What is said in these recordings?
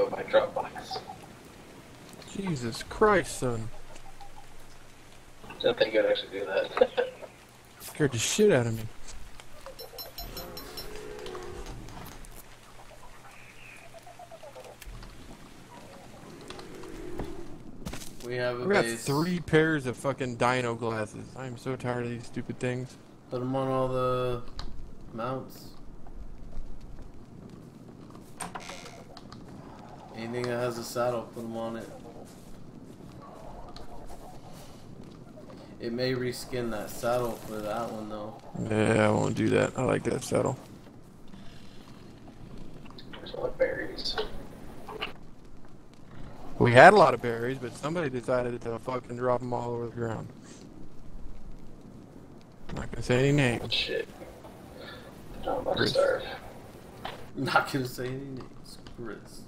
in my Dropbox. Jesus Christ, son. Didn't think I'd actually do that. Scared the shit out of me. We have a We got base. 3 pairs of fucking dino glasses. I'm so tired of these stupid things. Put them on all the mounts. Anything that has a saddle, put them on it. It may reskin that saddle for that one though. Yeah, I won't do that. I like that saddle. There's a lot of berries. We had a lot of berries, but somebody decided to fucking drop them all over the ground. I'm not gonna say any names. Shit. I'm about to Chris. starve. I'm not gonna say any names, Chris.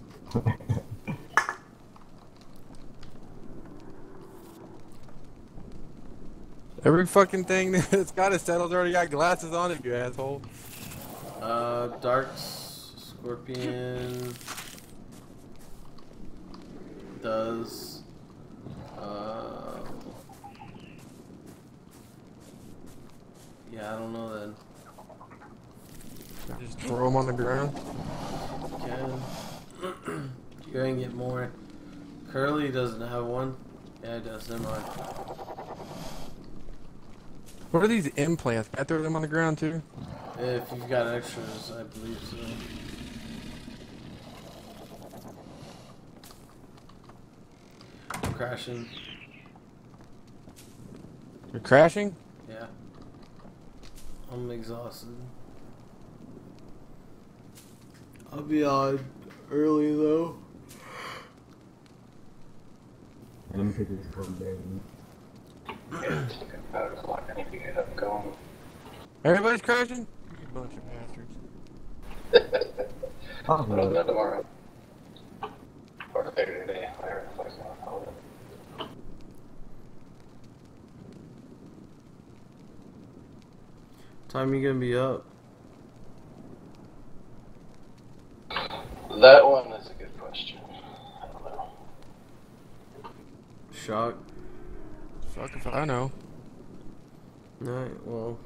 Every fucking thing that's got a saddle's already got glasses on it, you asshole. Darks, Scorpion does. Yeah, I don't know then. Just throw them on the ground. Can. You're gonna get more. Curly doesn't have one. Yeah, it does. Never mind. What are these implants? Can I throw them on the ground too? If you've got extras, I believe so. I'm crashing. You're crashing? Yeah. I'm exhausted. I'll be on early though. Let me take this from there. Yeah, it's looking about as long. I need to get up and going. Everybody's crashing? You bunch of bastards. Oh, But I'll do tomorrow. Or later today. Whatever the fuck's going on. Time you gonna be up? That one is a good question. I don't know. Shock. Fuck if I know. Alright, well.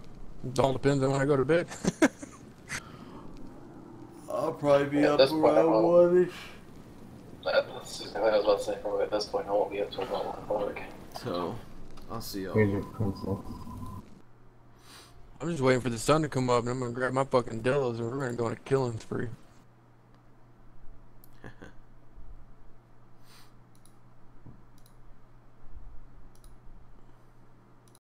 It all depends on when I go to bed. I'll probably be Yeah, up that's quite a around while. 1-ish. That's just what I was about to say. Probably at this point, I won't be up till about 1 o'clock. So, I'll see y'all. Here's your princess. I'm just waiting for the sun to come up and I'm gonna grab my fucking dillos and we're gonna go on a killing spree.